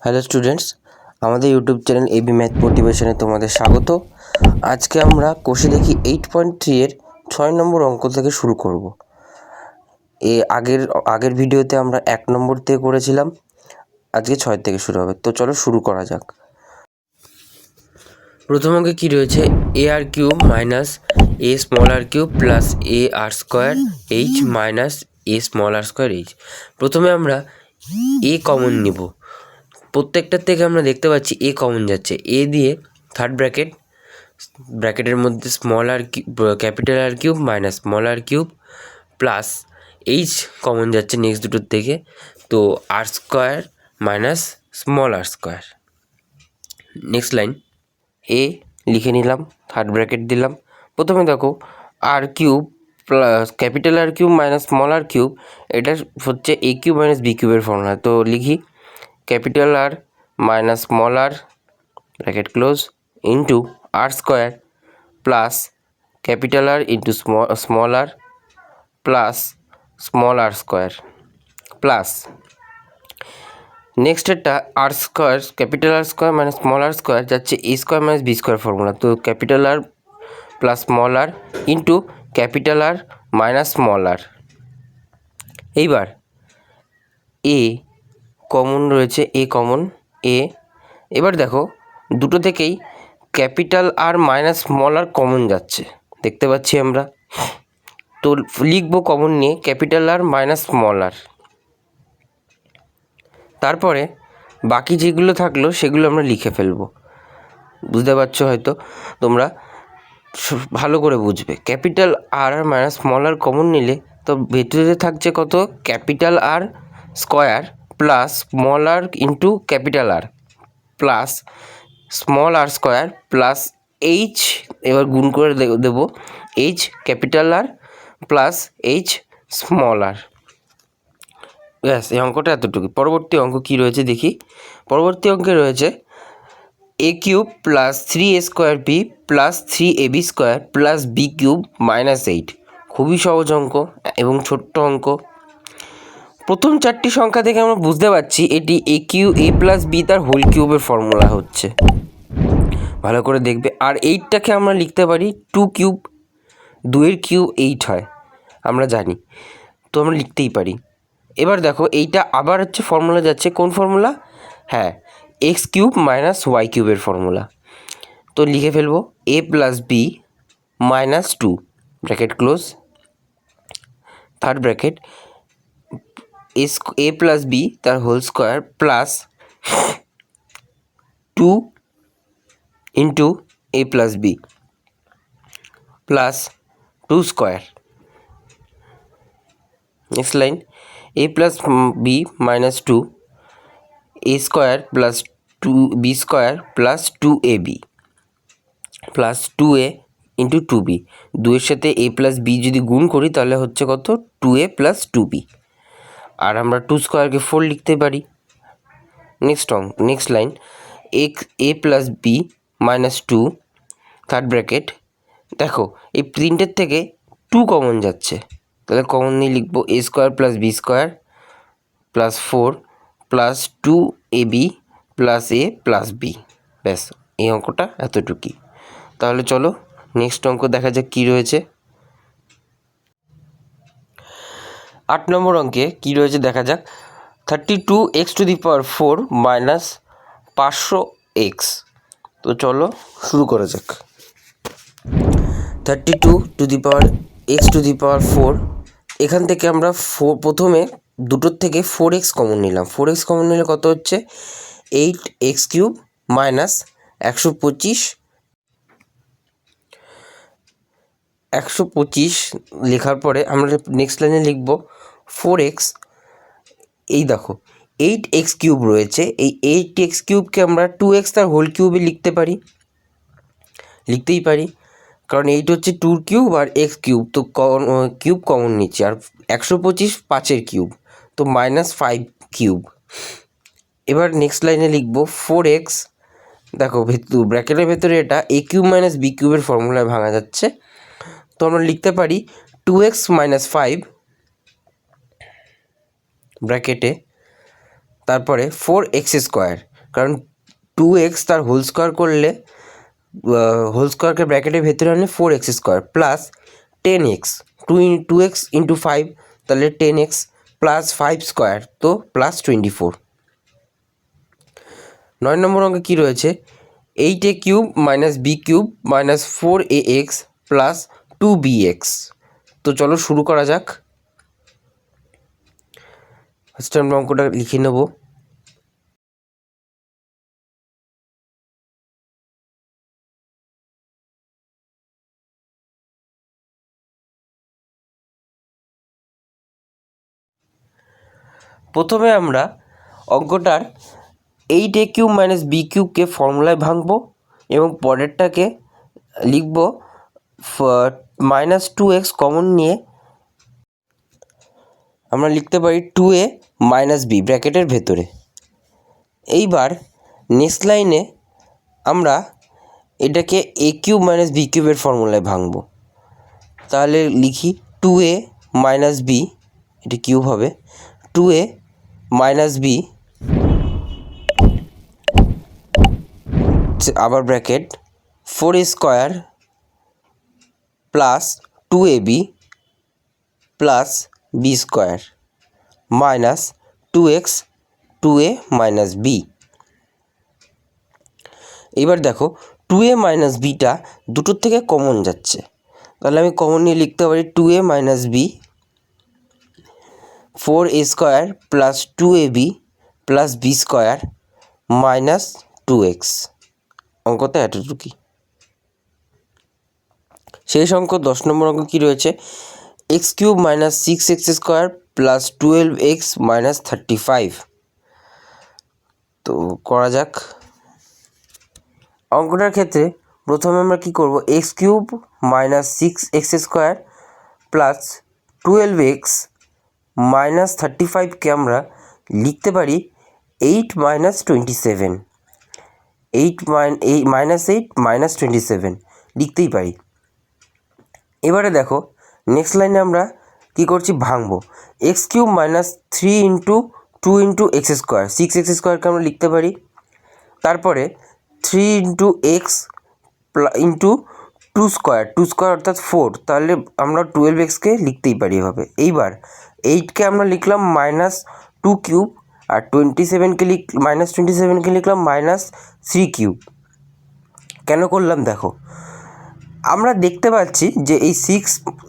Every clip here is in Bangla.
হ্যালো স্টুডেন্টস, আমাদের ইউটিউব চ্যানেল এবি ম্যাথ মোটিভেশনে তোমাদের স্বাগত। আজকে আমরা কোষে দেখি 8.3 এর 6 নম্বর অঙ্ক থেকে শুরু করব। আগের ভিডিওতে আমরা 1 নম্বর থেকে করেছিলাম, আজকে 6 থেকে শুরু হবে। তো চলো শুরু করা যাক। প্রথম অঙ্কে কী রয়েছে? এ আর cube minus a small r cube plus A R square H minus a small r square H. প্রথমে আমরা এ কমন নিব। প্রত্যেকটার থেকে আমরা দেখতে পাচ্ছি এ কমন যাচ্ছে। এ দিয়ে থার্ড ব্র্যাকেটের মধ্যে small r capital R cube minus small r cube plus h common যাচ্ছে নেক্সট দুটোর থেকে, তো R square minus small r square. Next line এ লিখে নিলাম, থার্ড ব্র্যাকেট দিলাম। প্রথমে দেখো R cube plus capital R cube minus small r cube, এটা হচ্ছে এ কিউব মাইনাস বি কিউবের ফর্মুলা। তো লিখি capital R minus small r bracket close into R square plus capital আর into small r plus small r square plus next একটা r square, capital R square minus small r square যাচ্ছে a square minus b square formula. তো capital R plus small r into capital R minus small r. এইবার এ কমন রয়েছে, এ কমন এ। এবার দেখো দুটো থেকেই capital R minus small r common যাচ্ছে, দেখতে পাচ্ছি আমরা। তো লিখবো কমন নিয়ে ক্যাপিটাল আর মাইনাস স্মল আর। তারপরে বাকি যেগুলো থাকলো সেগুলো আমরা লিখে ফেলবো। বুঝতে পারছো হয়তো তোমরা, ভালো করে বুঝবে। ক্যাপিটাল আর আর মাইনাস স্মল আর কমন নিলে তো ভেতরে থাকছে কত? Capital R square plus small r into capital R plus small r square plus h, এবার গুণ করে দেবো h capital R plus h small r. ব্যাস, এই অঙ্কটা এতটুকু। পরবর্তী অঙ্ক কী রয়েছে দেখি। পরবর্তী অঙ্কে রয়েছে a cube plus 3a square b plus 3ab square plus b cube minus 8। খুবই সহজ অঙ্ক এবং ছোট্ট অঙ্ক। প্রথম চারটি সংখ্যা থেকে আমরা বুঝতে পারছি এটি এ প্লাস বি তার হোল কিউবের ফর্মুলা হচ্ছে। ভালো করে দেখবে। আর 8টাকে আমরা লিখতে পারি 2 কিউব, 2-এর কিউব 8 হয়, আমরা জানি, তো আমরা লিখতেই পারি। এবার দেখো এইটা আবার হচ্ছে ফর্মুলা যাচ্ছে, কোন ফর্মুলা? হ্যাঁ, এক্স কিউব মাইনাস ওয়াই কিউবের ফর্মুলা। তো লিখে ফেলবো a plus b minus 2 bracket close, third bracket a plus b তার whole square plus 2 into a plus b plus 2 square. Next line a plus b minus 2 a square plus 2b square plus 2ab plus 2a into 2b। 2-এর সাথে a প্লাস বি যদি গুণ করি তাহলে হচ্ছে কত? 2a plus 2b। আর আমরা 2 স্কোয়ারকে 4 লিখতে পারি। Next line a plus b minus 2, third bracket. দেখো এই প্রিন্টের থেকে 2 কমন যাচ্ছে, তাহলে কমন নিয়ে লিখবো a square plus B square plus 4 plus 2ab plus a plus b. ব্যাস, এই অঙ্কটা এতটুকুই। তাহলে চলো নেক্সট অঙ্ক দেখা যাক কী রয়েছে। 8 নম্বর অঙ্কে কী রয়েছে দেখা যাক। 32x⁴ minus 500x। তো চলো শুরু করা যাক। 32x⁴, এখান থেকে আমরা প্রথমে দুটোর থেকে 4x কমন নিলাম। 4x কমন নিলে কত হচ্ছে? 8x³ মাইনাস 125 লেখার পরে আমরা নেক্সট লাইনে লিখব 4x। এই দেখো 8x³ রয়েছে, এই 8x³ আমরা 2x তার হোল কিউবে লিখতেই পারি, কারণ 8 হচ্ছে 2 কিউব আর x³ তো কিউব কমন নিচ্ছে, আর 125 5-এর কিউব, তো -5 কিউব। এবার নেক্সট লাইনে লিখব 4x। দেখো ব্র্যাকেটের ভেতরে এটা a³ মাইনাস b³ ফর্মুলায় ভাঙা যাচ্ছে, তো আমরা লিখতে পারি 2x মাইনাস 5 ব্র্যাকেটে, তারপরে 4x² কারণ 2x তার হোল স্কোয়ার করলে হোল স্কোয়ারকে ব্র্যাকেটের ভেতরে আনলে 4x square plus 10x 2x into 5 তাহলে 10x প্লাস 5 স্কোয়ার তো প্লাস 24। 9 নম্বর অঙ্কে কী রয়েছে 8a cube minus B cube minus 4ax plus 2bx। তো চলো শুরু করা যাক। ফার্স্ট আমরা অঙ্কটা লিখে নেব। প্রথমে আমরা অঙ্কটার 8a কিউব মাইনাস বি কিউবকে ফর্মুলায় ভাঙবো এবং পরেরটাকে লিখব মাইনাস 2x কমন নিয়ে আমরা লিখতে পারি 2a মাইনাস বি ব্র্যাকেটের ভেতরে। এইবার নেক্সট লাইনে আমরা এটাকে এ কিউব মাইনাস বি কিউবের ফর্মুলায় ভাঙবো। তাহলে লিখি 2a মাইনাস বি, এটা কিউব হবে 2a মাইনাস বি আবার bracket 4a square plus 2ab plus B square minus 2x 2a minus B. এবার দেখো 2a মাইনাস বিটা দুটোর থেকে কমন যাচ্ছে, তাহলে আমি কমন নিয়ে লিখতে পারি 2a minus B 4a square plus 2ab plus B square minus 2x। অঙ্কটা এতটুকুই। শেষ অঙ্ক 10 নম্বর অঙ্ক কী রয়েছে x cube minus 6x square plus 12x minus 35। তো করা যাক। অঙ্কটার ক্ষেত্রে প্রথমে আমরা কী করব x cube minus 6x square plus 12x minus 35কে আমরা লিখতে পারি 8 মাইনাস 27, 8 মাইনাস 27 লিখতেই পারি। এবারে দেখো নেক্সট লাইনে আমরা কী করছি ভাঙবো x cube minus 3 into 2 into x square 6x স্কোয়ারকে আমরা লিখতে পারি। তারপরে 3 ইন্টু এক্স ইন্টু 2 স্কোয়ার অর্থাৎ 4, তাহলে আমরা 12xকে লিখতেই পারি এভাবে। এইবার 8কে আমরা লিখলাম মাইনাস 2 কিউব আর 27কে মাইনাস 27কে লিখলাম মাইনাস 3 কিউব। কেন করলাম দেখো, আমরা দেখতে পাচ্ছি যে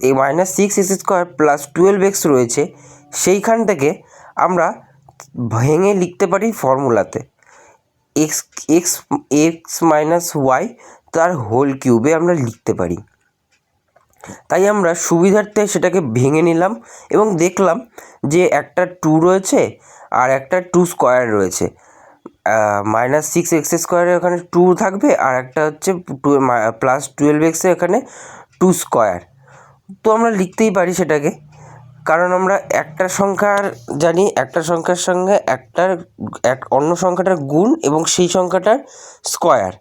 এই minus 6x square plus 12x রয়েছে, সেইখান থেকে আমরা ভেঙে লিখতে পারি ফর্মুলাতে এক্স মাইনাস ওয়াই তার হোল কিউবে আমরা লিখতে পারি। তাই আমরা সুবিধার্থে সেটাকে ভেঙে নিলাম এবং দেখলাম যে একটা 2 রয়েছে আর একটা 2 স্কোয়ার রয়েছে। মাইনাস 6x স্কোয়ারের ওখানে 2 থাকবে আর একটা হচ্ছে প্লাস 12x এখানে 2 স্কোয়ার। তো আমরা লিখতেই পারি সেটাকে, কারণ আমরা একটা সংখ্যার জানি একটা সংখ্যার সঙ্গে অন্য সংখ্যাটার গুণ এবং সেই সংখ্যাটার স্কোয়ার,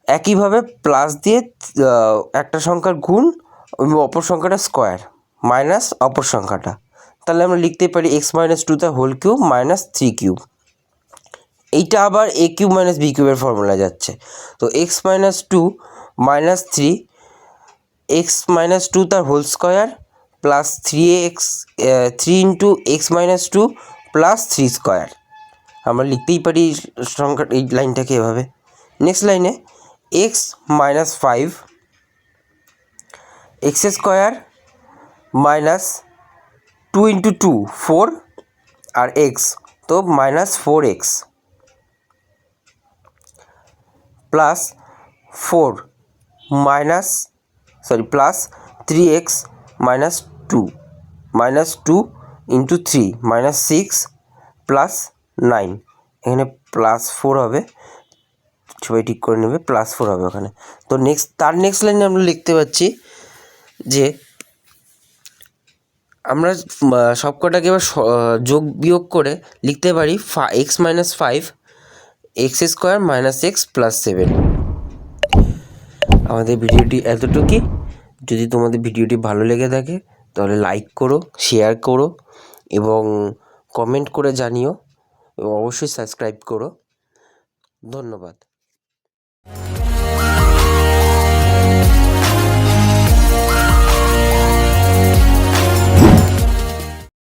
একইভাবে প্লাস দিয়ে একটা সংখ্যার গুণ এবং অপর সংখ্যাটা স্কোয়ার মাইনাস অপর সংখ্যাটা, তাহলে আমরা লিখতেই পারি x minus 2 the whole cube minus 3 cube. এইটা আবার এ কিউব মাইনাস বি কিউবের ফর্মুলা যাচ্ছে। তো x minus 2 minus 3 x minus 2 তার whole square plus 3 into x minus 2 plus 3 square. আমরা লিখতেই পারি সংখ্যা এই লাইনটাকে এভাবে। নেক্সট লাইনে x minus 5 x square minus 2 into 2 4 আর এক্স, তো minus 4x plus 3x minus 2 into 3 minus 6 plus 9, এখানে প্লাস 4 হবে, সবাই ঠিক করে নেবে, প্লাস 4 হবে ওখানে। তো নেক্সট লাইনে আমরা লিখতে পাচ্ছি যে আমরা সবকটাকে এবার যোগ বিয়োগ করে লিখতে পারি x minus 5 x square minus x plus 7। আমাদের ভিডিওটি এতটুকুই। যদি তোমাদের ভিডিওটি ভালো লেগে থাকে তাহলে লাইক করো, শেয়ার করো এবং কমেন্ট করে জানিও এবং অবশ্যই সাবস্ক্রাইব করো। ধন্যবাদ।